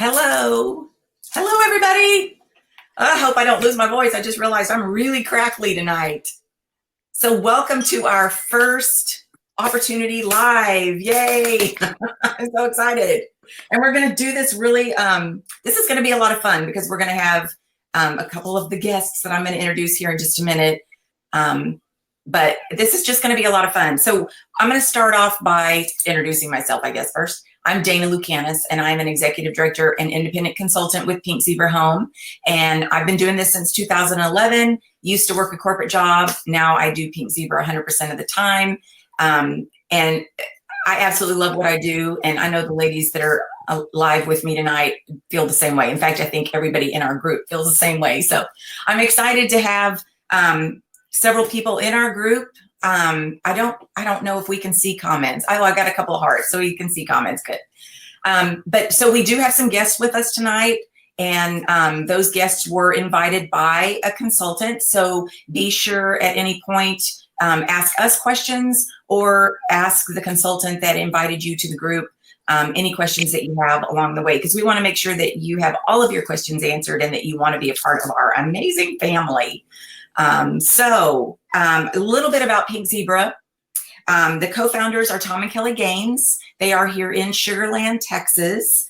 Hello. Hello, everybody. I hope I don't lose my voice. I just realized I'm really crackly tonight. So welcome to our first opportunity live. Yay. I'm so excited. And we're going to do this really, this is going to be a lot of fun because we're going to have a couple of the guests that I'm going to introduce here in just a minute. But this is just going to be a lot of fun. So I'm going to start off by introducing myself, I guess, first. I'm Dana Lucanis, and I'm an executive director and independent consultant with Pink Zebra Home. And I've been doing this since 2011, used to work a corporate job. Now I do Pink Zebra 100% of the time. And I absolutely love what I do. And I know the ladies that are live with me tonight feel the same way. In fact, I think everybody in our group feels the same way. So I'm excited to have several people in our group. I don't know if we can see comments. I got a couple of hearts, so you can see comments. Good. But so we do have some guests with us tonight, and those guests were invited by a consultant. So be sure at any point, ask us questions or ask the consultant that invited you to the group any questions that you have along the way, because we want to make sure that you have all of your questions answered and that you want to be a part of our amazing family. So a little bit about Pink Zebra. The co-founders are Tom and Kelly Gaines. They are here in Sugar Land, Texas.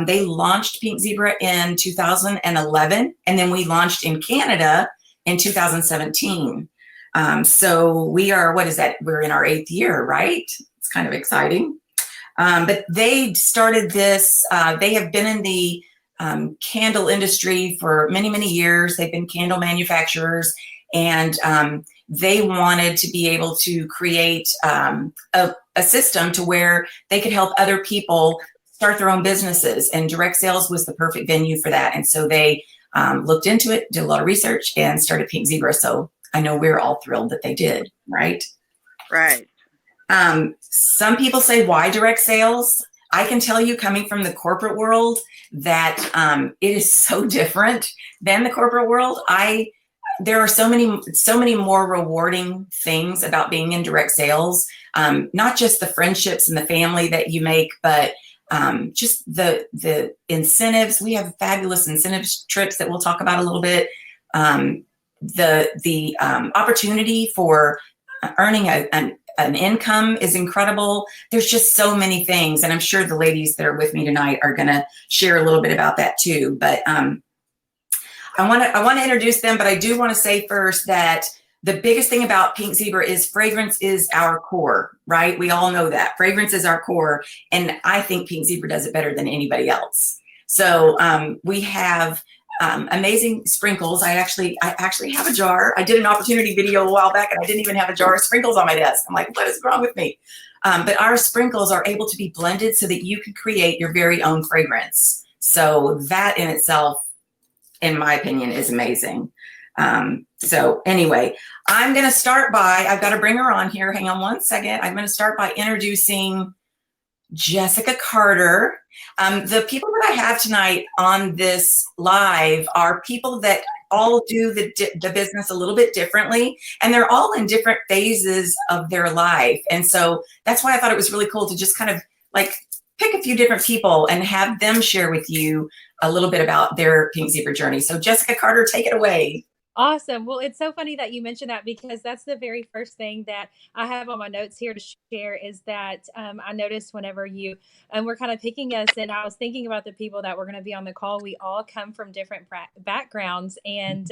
They launched Pink Zebra in 2011, and then we launched in Canada in 2017. So we are, what is that? We're in our 8th year, right? It's kind of exciting. But they started this, they have been in the candle industry for many, many years. They've been candle manufacturers, and they wanted to be able to create a system to where they could help other people start their own businesses, and direct sales was the perfect venue for that. And so they looked into it, did a lot of research, and started Pink Zebra. So I know we're all thrilled that they did, right? Right. Some people say, why direct sales? I can tell you, coming from the corporate world, that it is so different than the corporate world. There are so many more rewarding things about being in direct sales. Not just the friendships and the family that you make, but just the incentives. We have fabulous incentives trips that we'll talk about a little bit. The opportunity for earning an income is incredible. There's just so many things, and I'm sure the ladies that are with me tonight are going to share a little bit about that too. But I want to introduce them, but I do want to say first that the biggest thing about Pink Zebra is fragrance is our core, right? We all know that fragrance is our core, and I think Pink Zebra does it better than anybody else. So we have amazing sprinkles. I actually have a jar. I did an opportunity video a while back, and I didn't even have a jar of sprinkles on my desk. I'm like, what is wrong with me? But our sprinkles are able to be blended so that you can create your very own fragrance. So that in itself, in my opinion, is amazing. So anyway, I'm going to start by, I've got to bring her on here. Hang on one second. I'm going to start by introducing Jessica Carter. The people that I have tonight on this live are people that all do the business a little bit differently, and they're all in different phases of their life. And so that's why I thought it was really cool to just kind of like pick a few different people and have them share with you a little bit about their Pink Zebra journey. So Jessica Carter, take it away. Awesome. Well, it's so funny that you mentioned that, because that's the very first thing that I have on my notes here to share is that I noticed whenever you were kind of picking us, and I was thinking about the people that were going to be on the call, we all come from different backgrounds, and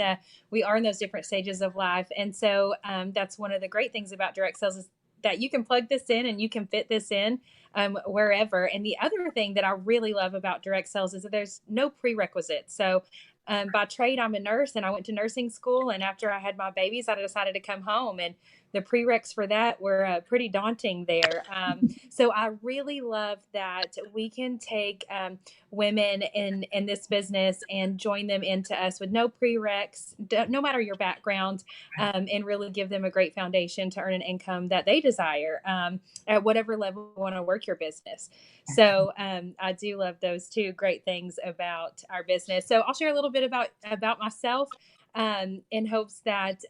we are in those different stages of life. And so that's one of the great things about direct sales is that you can plug this in and you can fit this in wherever. And the other thing that I really love about direct sales is that there's no prerequisites. So by trade, I'm a nurse, and I went to nursing school. And after I had my babies, I decided to come home, and the prereqs for that were pretty daunting there. So I really love that we can take women in this business and join them into us with no prereqs, no matter your background, and really give them a great foundation to earn an income that they desire at whatever level you want to work your business. So I do love those two great things about our business. So I'll share a little bit about myself. in hopes that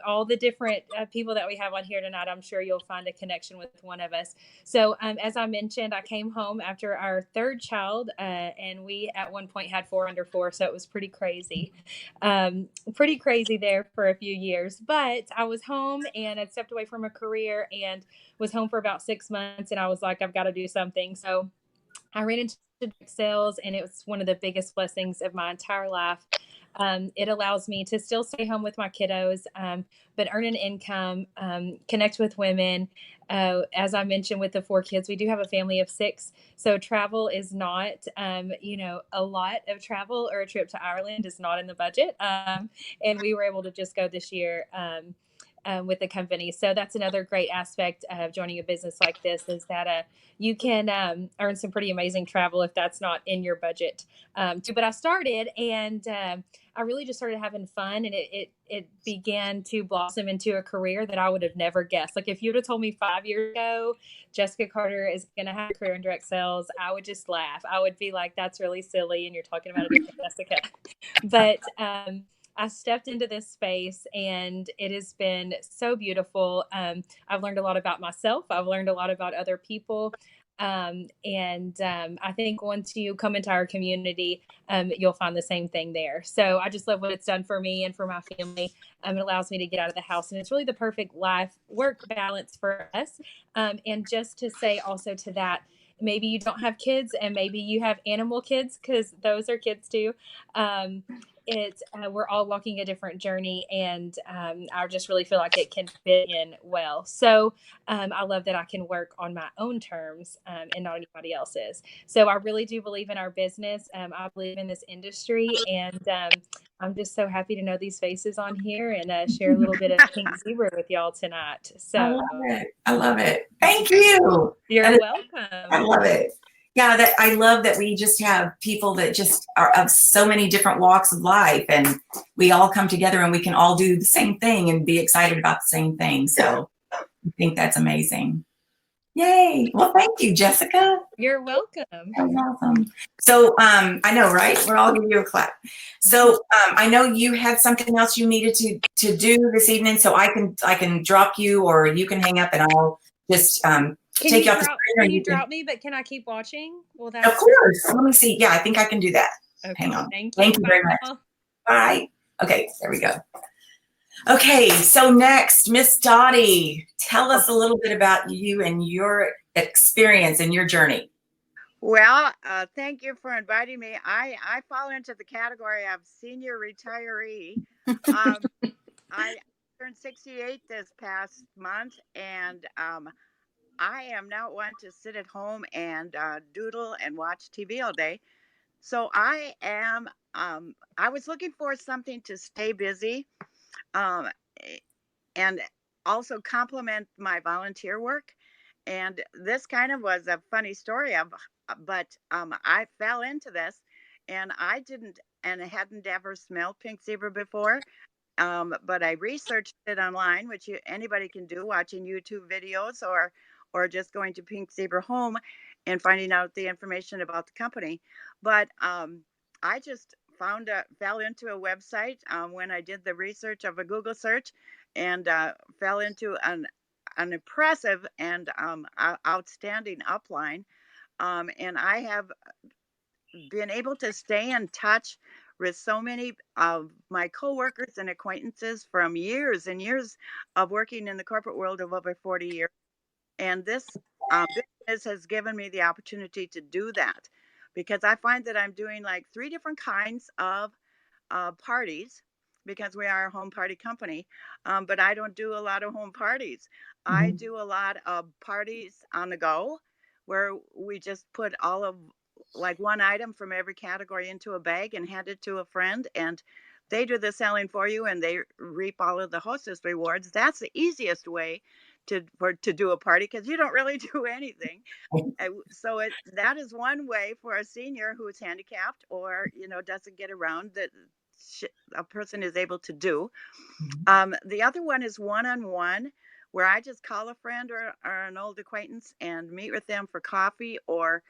all the different people that we have on here tonight, I'm sure you'll find a connection with one of us. So, as I mentioned, I came home after our third child, and we at one point had 4 under 4, so it was pretty crazy there for a few years. But I was home and I stepped away from a career and was home for about 6 months, and I was like, I've got to do something. So I ran into direct sales, and it was one of the biggest blessings of my entire life. It allows me to still stay home with my kiddos, but earn an income, connect with women. As I mentioned, with the 4 kids, we do have a family of 6. So travel is not, a lot of travel, or a trip to Ireland is not in the budget. And we were able to just go this year. With the company. So that's another great aspect of joining a business like this, is that you can earn some pretty amazing travel if that's not in your budget too. But I started, and I really just started having fun, and it began to blossom into a career that I would have never guessed. Like, if you'd have told me 5 years ago Jessica Carter is going to have a career in direct sales, I would just laugh. I would be like, that's really silly, and you're talking about a different Jessica. But I stepped into this space, and it has been so beautiful. I've learned a lot about myself. I've learned a lot about other people. And I think once you come into our community, you'll find the same thing there. So I just love what it's done for me and for my family. It allows me to get out of the house, and it's really the perfect life work balance for us. And just to say also to that, maybe you don't have kids, and maybe you have animal kids, because those are kids too. We're all walking a different journey, and I just really feel like it can fit in well. So I love that I can work on my own terms, and not anybody else's. So I really do believe in our business. I believe in this industry, and I'm just so happy to know these faces on here, and share a little bit of Pink Zebra with y'all tonight. I So love it. I love it. Thank you. you're I welcome. love it. Yeah, that I love that we just have people that just are of so many different walks of life, and we all come together and we can all do the same thing and be excited about the same thing. So I think that's amazing. Yay. Well, thank you, Jessica. You're welcome. That was awesome. So I know, right? We're all giving you a clap. So I know you had something else you needed to do this evening, so I can drop you, or you can hang up, and I'll just take you off the screen. Can you drop me, but can I keep watching? Well, that's of course. Let me see. Yeah, I think I can do that. okay. Hang on. Thank you. Thank you very much. Bye. Okay, there we go. Okay, so next, Miss Dottie, tell us a little bit about you and your experience and your journey. Well, thank you for inviting me. I fall into the category of senior retiree. I turned 68 this past month, and I am not one to sit at home and doodle and watch TV all day. So I am. I was looking for something to stay busy, um, and also complement my volunteer work. And this kind of was a funny story of, but I fell into this, and I didn't and hadn't ever smelled pink zebra before. But I researched it online, which anybody can do, watching YouTube videos or just going to Pink Zebra Home and finding out the information about the company. But I just fell into a website when I did the research of a Google search, and fell into an impressive and outstanding upline. And I have been able to stay in touch with so many of my coworkers and acquaintances from years and years of working in the corporate world of over 40 years. And this business has given me the opportunity to do that, because I find that I'm doing like 3 different kinds of parties, because we are a home party company. But I don't do a lot of home parties. I do a lot of parties on the go, where we just put all of like one item from every category into a bag and hand it to a friend, and they do the selling for you, and they reap all of the hostess rewards. That's the easiest way to do a party, because you don't really do anything. So that is one way for a senior who is handicapped, or doesn't get around, that a person is able to do. The other one is one-on-one, where I just call a friend or an old acquaintance and meet with them for coffee or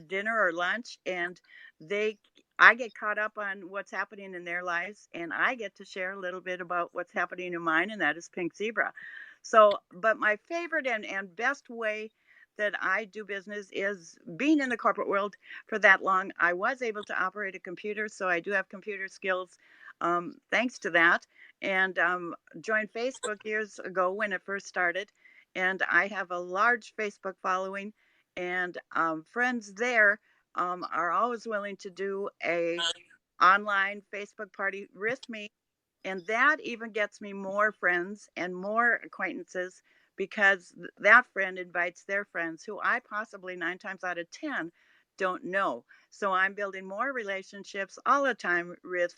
dinner or lunch, and they I get caught up on what's happening in their lives, and I get to share a little bit about what's happening in mine, and that is Pink Zebra. So, but my favorite and best way that I do business is being in the corporate world for that long. I was able to operate a computer, so I do have computer skills thanks to that. And joined Facebook years ago when it first started. And I have a large Facebook following, and friends there are always willing to do a online Facebook party with me, and that even gets me more friends and more acquaintances because that friend invites their friends who I possibly 9 times out of 10 don't know. So I'm building more relationships all the time with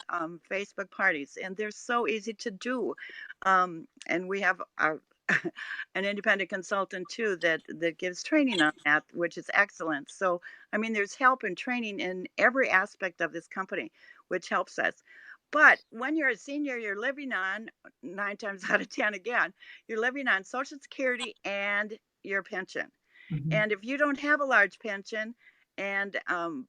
Facebook parties, and they're so easy to do. And we have an independent consultant too that gives training on that, which is excellent. So I mean, there's help and training in every aspect of this company, which helps us. But when you're a senior, you're living on 9 times out of 10 again, you're living on Social Security and your pension. Mhm. And if you don't have a large pension and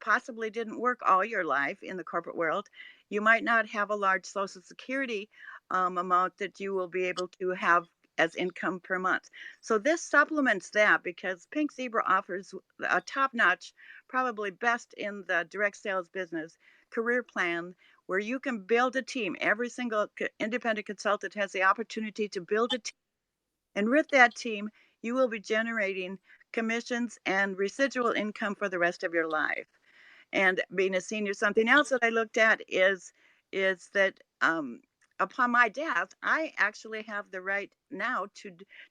possibly didn't work all your life in the corporate world, you might not have a large Social Security amount that you will be able to have as income per month. So this supplements that because Pink Zebra offers a top notch, probably best in the direct sales business career plan where you can build a team. Every single independent consultant has the opportunity to build a team. And with that team, you will be generating commissions and residual income for the rest of your life. And being a senior, something else that I looked at is that upon my death, I actually have the right now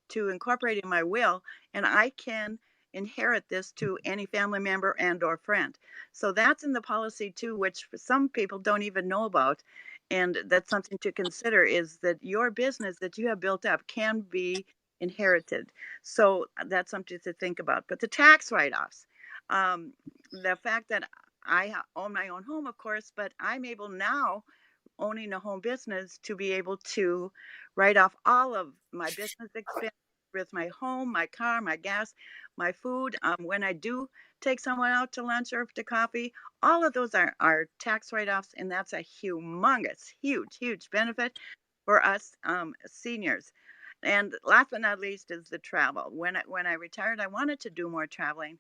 to incorporate in my will, and I can inherit this to any family member and or friend. So that's in the policy too, which some people don't even know about. And that's something to consider is that your business that you have built up can be inherited. So that's something to think about. But the tax write-offs, the fact that I own my own home, of course, but I'm able now, owning a home business, to be able to write off all of my business expenses with my home, my car, my gas, my food. When I do take someone out to lunch or to coffee, all of those are tax write offs, and that's a humongous, huge benefit for us seniors. And last but not least is the travel. When I retired, I wanted to do more traveling,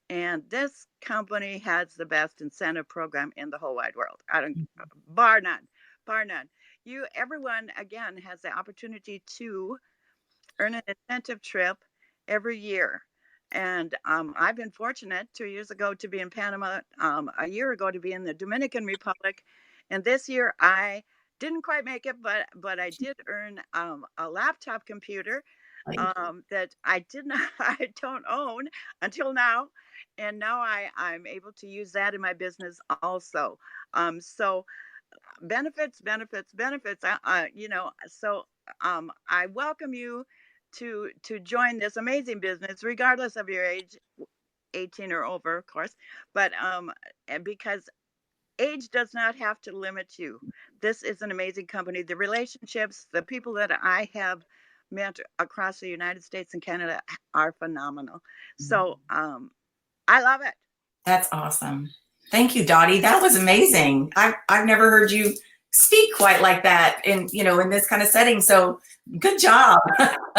and this company has the best incentive program in the whole wide world. I don't, bar none, bar none. Everyone again has the opportunity to earn an incentive trip every year. And I've been fortunate 2 years ago to be in Panama, a year ago to be in the Dominican Republic, and this year I didn't quite make it, but I did earn a laptop computer that I did not, I don't own until now, and now I'm able to use that in my business also. So benefits. So I welcome you to join this amazing business, regardless of your age, 18 or over, of course. But and because age does not have to limit you. This is an amazing company. The relationships, the people that I have met across the United States and Canada are phenomenal. So I love it. That's awesome. Thank you, Dottie. That was amazing. I've never heard you speak quite like that in this kind of setting. So good job.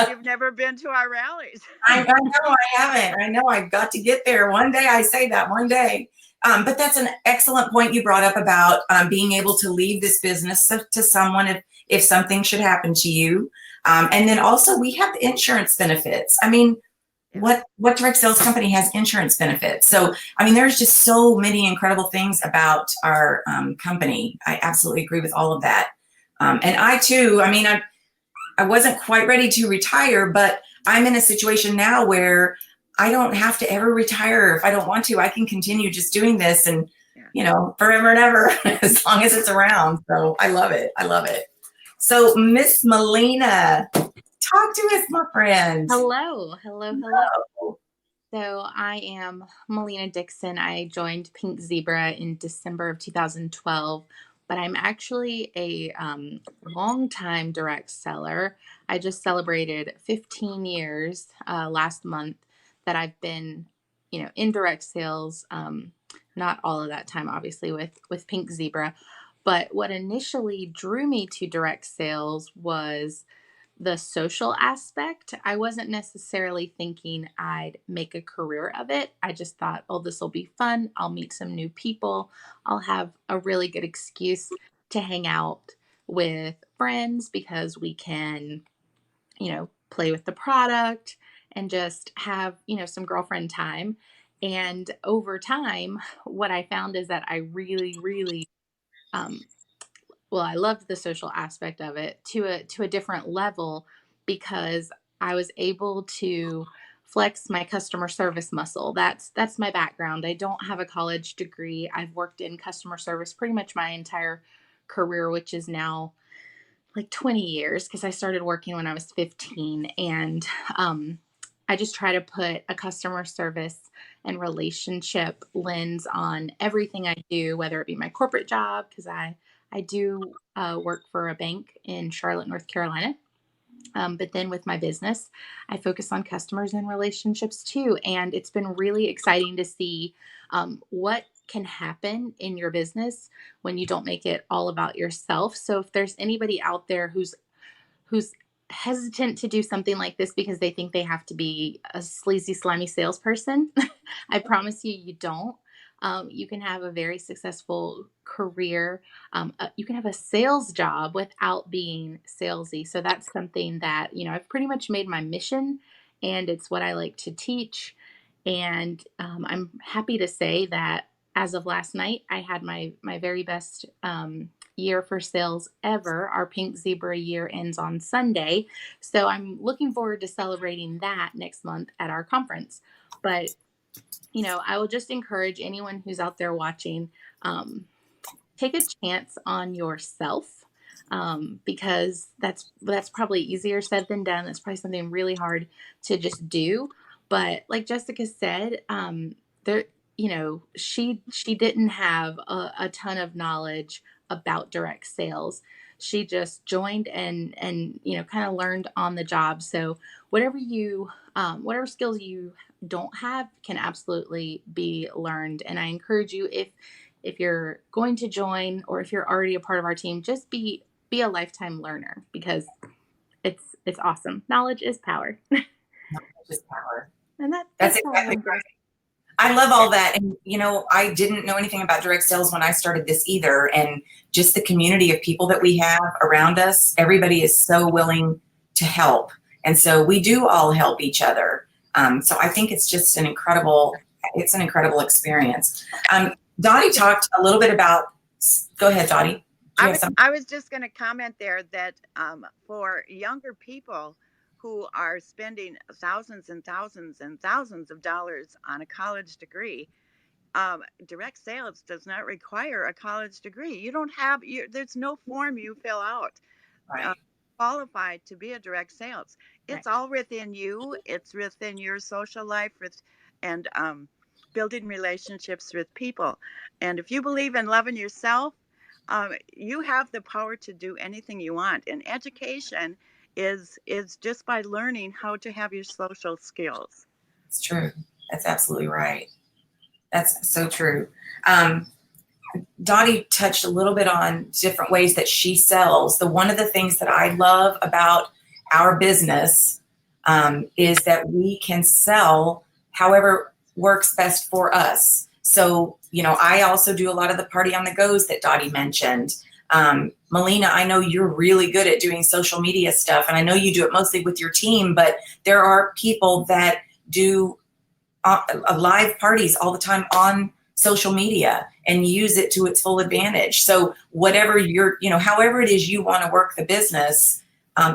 You've never been to our rallies. I know I haven't. I know I've got to get there one day. I say that one day. But that's an excellent point you brought up about being able to leave this business to someone if something should happen to you. And then also we have the insurance benefits. I mean, what direct sales company has insurance benefits? So, I mean, there's just so many incredible things about our company. I absolutely agree with all of that. And I too, I mean, I wasn't quite ready to retire, but I'm in a situation now where I don't have to ever retire if I don't want to. I can continue just doing this and, forever and ever, as long as it's around. So I love it. I love it. So Miss Milena, talk to us, my friend. Hello. So I am Milena Dixon. I joined Pink Zebra in December of 2012, but I'm actually a longtime direct seller. I just celebrated 15 years last month that I've been, in direct sales. not all of that time, obviously, with Pink Zebra. But what initially drew me to direct sales was the social aspect. I wasn't necessarily thinking I'd make a career of it. I just thought, oh, this will be fun. I'll meet some new people. I'll have a really good excuse to hang out with friends because we can, play with the product and just have, some girlfriend time. And over time, what I found is that I really, really, um, well, I loved the social aspect of it to a different level because I was able to flex my customer service muscle. That's my background. I don't have a college degree. I've worked in customer service pretty much my entire career, which is now like 20 years because I started working when I was 15. And I just try to put a customer service and relationship lens on everything I do, whether it be my corporate job, because I do work for a bank in Charlotte, North Carolina. But then with my business, I focus on customers and relationships too. And it's been really exciting to see what can happen in your business when you don't make it all about yourself. So if there's anybody out there who's hesitant to do something like this because they think they have to be a sleazy, slimy salesperson, I promise you, you don't. You can have a very successful career. You can have a sales job without being salesy. So that's something that, I've pretty much made my mission, and it's what I like to teach. And I'm happy to say that as of last night, I had my very best year for sales ever. Our Pink Zebra year ends on Sunday. So I'm looking forward to celebrating that next month at our conference. But I will just encourage anyone who's out there watching, take a chance on yourself, because that's probably easier said than done. That's probably something really hard to just do. But like Jessica said, there, she didn't have a ton of knowledge about direct sales. She just joined and kind of learned on the job. So whatever skills you don't have can absolutely be learned. And I encourage you, if you're going to join or if you're already a part of our team, just be a lifetime learner because it's awesome. Knowledge is power. Knowledge is power. And that's exactly right. I love all that. And, I didn't know anything about direct sales when I started this either. And just the community of people that we have around us, everybody is so willing to help. And so we do all help each other. So I think it's just an incredible experience. Donny talked a little bit about, go ahead, Donny. I was just going to comment there that for younger people who are spending thousands and thousands and thousands of dollars on a college degree, direct sales does not require a college degree. You don't have, there's no form you fill out. Right. Qualified to be a direct sales. It's all within you. It's within your social life and building relationships with people. And if you believe in loving yourself, you have the power to do anything you want. And education is just by learning how to have your social skills. It's true. That's absolutely right. That's so true. Donny touched a little bit on different ways that she sells. One of the things that I love about our business is that we can sell however works best for us. So, I also do a lot of the party on the goes that Donny mentioned. Milena, I know you're really good at doing social media stuff, and I know you do it mostly with your team, but there are people that do live parties all the time on social media and use it to its full advantage. So whatever however it is you want to work the business,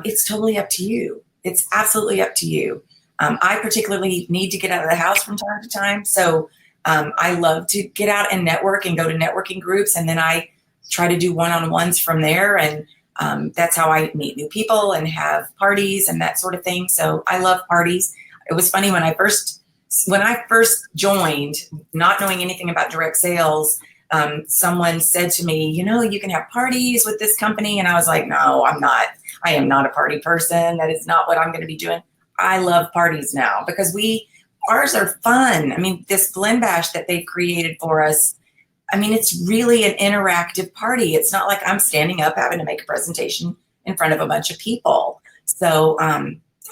it's totally up to you. It's absolutely up to you. I particularly need to get out of the house from time to time. So I love to get out and network and go to networking groups. And then I try to do one-on-ones from there. And that's how I meet new people and have parties and that sort of thing. So I love parties. It was funny when I first joined, not knowing anything about direct sales, someone said to me, you can have parties with this company. And I was like, no, I'm not. I am not a party person. That is not what I'm going to be doing. I love parties now because ours are fun. I mean, this blend bash that they've created for us, I mean, it's really an interactive party. It's not like I'm standing up having to make a presentation in front of a bunch of people. So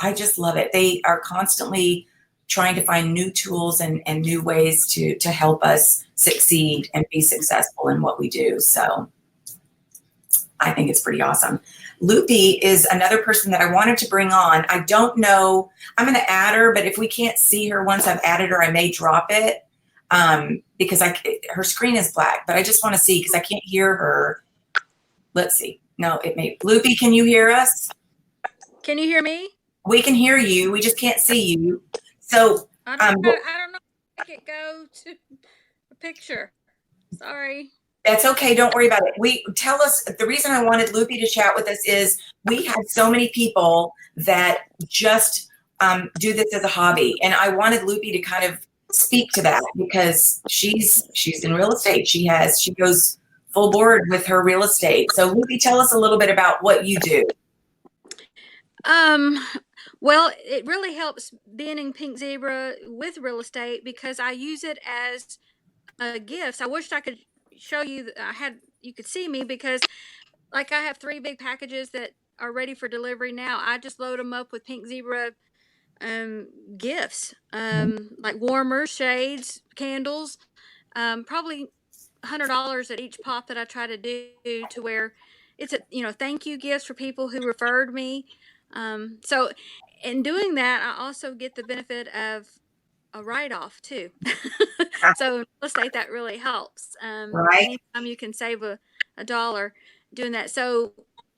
I just love it. They are constantly trying to find new tools and new ways to help us succeed and be successful in what we do. So I think it's pretty awesome. Lupi is another person that I wanted to bring on. I don't know, I'm going to add her, but if we can't see her once I've added her, I may drop it because her screen is black, but I just want to see because I can't hear her. Let's see. No, it may. Lupi, can you hear us? Can you hear me? We can hear you. We just can't see you. So I don't know. I can go to a picture. Sorry. That's okay. Don't worry about it. Tell us, the reason I wanted Lupi to chat with us is we have so many people that just do this as a hobby. And I wanted Lupi to kind of speak to that because she's in real estate. She goes full board with her real estate. So Lupi, tell us a little bit about what you do. Well, it really helps being in Pink Zebra with real estate because I use it as gifts. I wished I could show you that you could see me because like I have 3 big packages that are ready for delivery now. I just load them up with Pink Zebra gifts, like warmers, shades, candles, probably $100 at each pop that I try to do to where it's thank you gifts for people who referred me. So in doing that, I also get the benefit of a write-off too. So in real estate, that really helps. Right. Anytime you can save a dollar doing that. So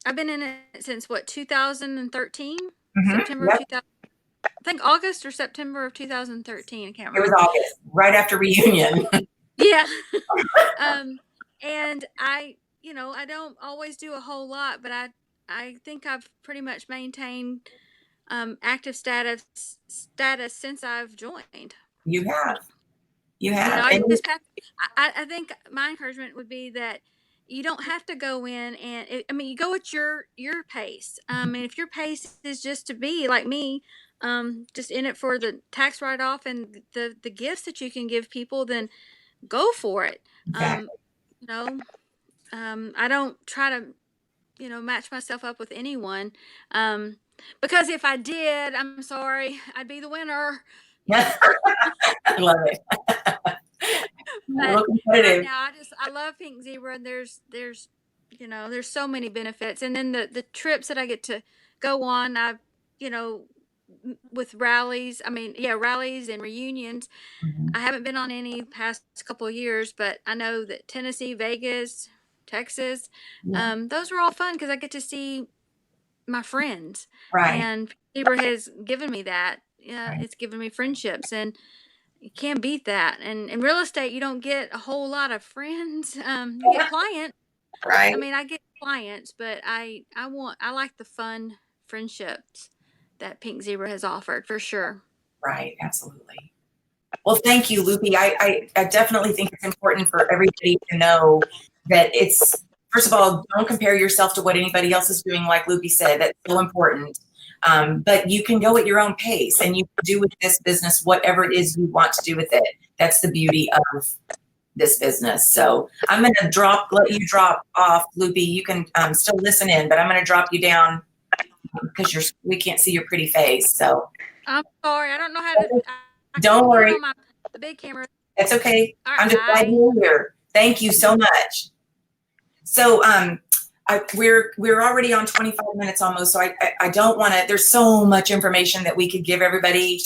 I've been in it since 2013, September of 2000. I think August or September of 2013. I can't remember. It was August, right after reunion. Yeah. And I don't always do a whole lot, but I think I've pretty much maintained active status since I've joined. You have. I think my encouragement would be that you don't have to go in and you go at your pace. And if your pace is just to be like me, just in it for the tax write-off and the gifts that you can give people, then go for it. Exactly. I don't try to match myself up with anyone. Because if I did, I'm sorry, I'd be the winner. I love it. But right now, I love Pink Zebra, and there's so many benefits. And then the trips that I get to go on, with rallies and reunions. I haven't been on any past couple of years, but I know that Tennessee, Vegas, Texas, those are all fun because I get to see my friends. Right. And Zebra has given me that. Yeah, it's given me friendships, and you can't beat that. And in real estate, you don't get a whole lot of friends. You get clients. Right. I mean, I get clients, but I like the fun friendships that Pink Zebra has offered for sure. Right. Absolutely. Well, thank you, Lupi. I definitely think it's important for everybody to know that first of all, don't compare yourself to what anybody else is doing. Like Lupi said, that's so important. But you can go at your own pace and you can do with this business whatever it is you want to do with it. That's the beauty of this business. So I'm going to let you drop off, Lupi. You can still listen in, but I'm going to drop you down because we can't see your pretty face. So I'm sorry. I don't know how to. Don't worry. The big camera. That's okay. All I'm just glad you're here. Thank you so much. So we're already on 25 minutes almost. So I don't want to. There's so much information that we could give everybody.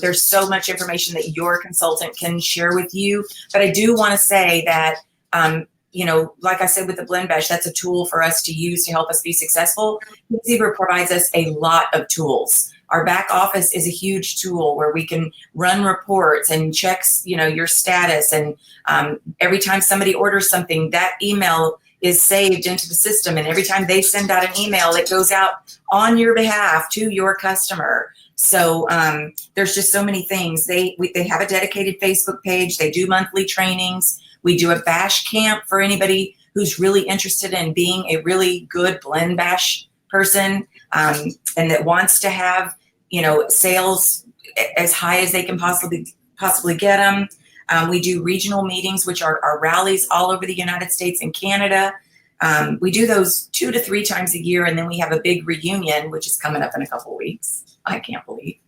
There's so much information that your consultant can share with you. But I do want to say that like I said with the blend bash, that's a tool for us to use to help us be successful. Zebra provides us a lot of tools. Our back office is a huge tool where we can run reports and checks, your status. And every time somebody orders something, that email is saved into the system. And every time they send out an email, it goes out on your behalf to your customer. So there's just so many things. They have a dedicated Facebook page. They do monthly trainings. We do a bash camp for anybody who's really interested in being a really good blend bash person and that wants to have, sales as high as they can possibly get them. We do regional meetings, which are rallies all over the United States and Canada. We do those 2 to 3 times a year, and then we have a big reunion, which is coming up in a couple of weeks. I can't believe.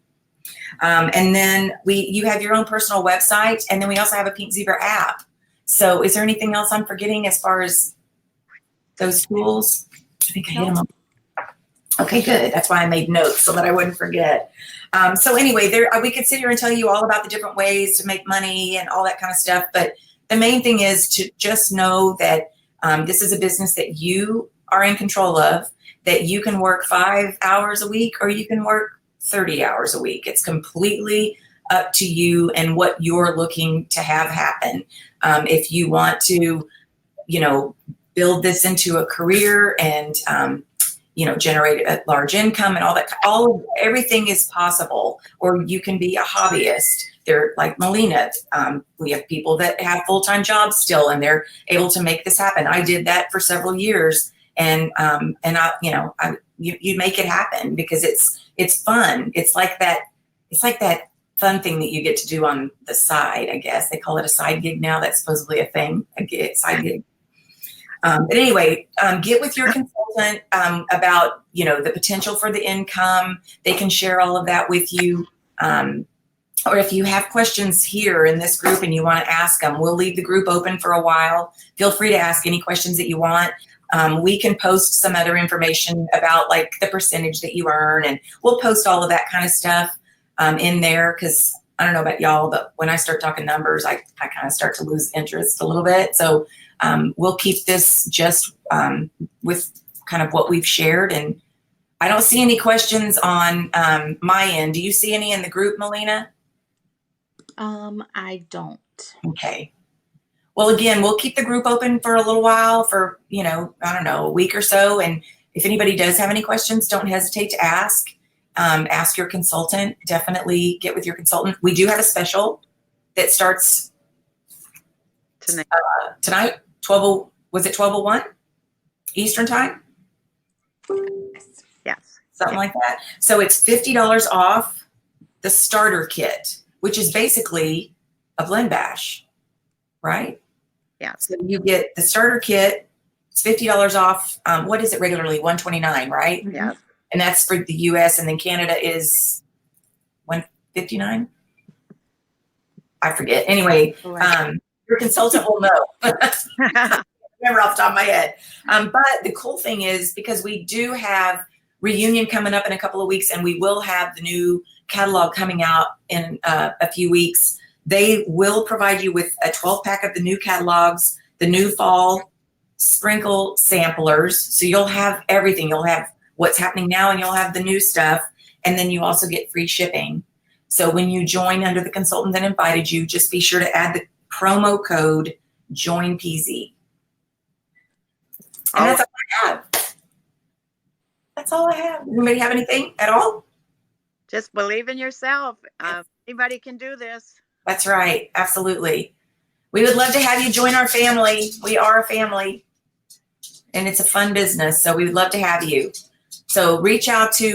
And then you have your own personal website, and then we also have a Pink Zebra app. So is there anything else I'm forgetting as far as those tools? I think I hit them all. Okay, good. That's why I made notes so that I wouldn't forget. So anyway, we could sit here and tell you all about the different ways to make money and all that kind of stuff. But the main thing is to just know that this is a business that you are in control of, that you can work 5 hours a week or you can work 30 hours a week. It's completely up to you and what you're looking to have happen. If you want to, build this into a career and, generate a large income and all that, everything is possible. Or you can be a hobbyist. They're like Milena. We have people that have full-time jobs still, and they're able to make this happen. I did that for several years, and you make it happen because it's fun. It's like that fun thing that you get to do on the side. I guess they call it a side gig now. That's supposedly a thing, side gig. But anyway, get with your consultant about, the potential for the income. They can share all of that with you. Or if you have questions here in this group and you want to ask them, we'll leave the group open for a while. Feel free to ask any questions that you want. We can post some other information about like the percentage that you earn, and we'll post all of that kind of stuff in there, because I don't know about y'all, but when I start talking numbers, I kind of start to lose interest a little bit. So we'll keep this just with kind of what we've shared. And I don't see any questions on my end. Do you see any in the group, Milena? I don't. Okay. Well, again, we'll keep the group open for a little while, for, I don't know, a week or so. And if anybody does have any questions, don't hesitate to ask. Ask your consultant. Definitely get with your consultant. We do have a special that starts tonight, 12:01 Eastern time? Yes. Something like that. So it's $50 off the starter kit, which is basically a blend bash, right? Yeah. So you get the starter kit. It's $50 off. What is it regularly? $129, right? Yeah. And that's for the U.S. And then Canada is $159. I forget. Anyway, your consultant will know. Remember off the top of my head. But the cool thing is, because we do have reunion coming up in a couple of weeks, and we will have the new catalog coming out in a few weeks. They will provide you with a 12-pack of the new catalogs, the new fall sprinkle samplers. So you'll have everything. You'll have what's happening now, and you'll have the new stuff. And then you also get free shipping. So when you join under the consultant that invited you, just be sure to add the promo code JOINPZ. And that's all I have. That's all I have. Does anybody have anything at all? Just believe in yourself. Anybody can do this. That's right. Absolutely. We would love to have you join our family. We are a family, and it's a fun business. So we would love to have you. So reach out to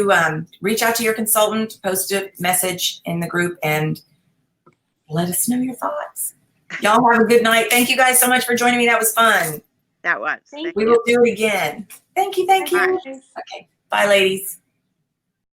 your consultant, post a message in the group, and let us know your thoughts. Y'all have a good night. Thank you guys so much for joining me. That was fun. That was. Thank We will do it again. Thank you. Thank you. All right. Okay. Bye, ladies.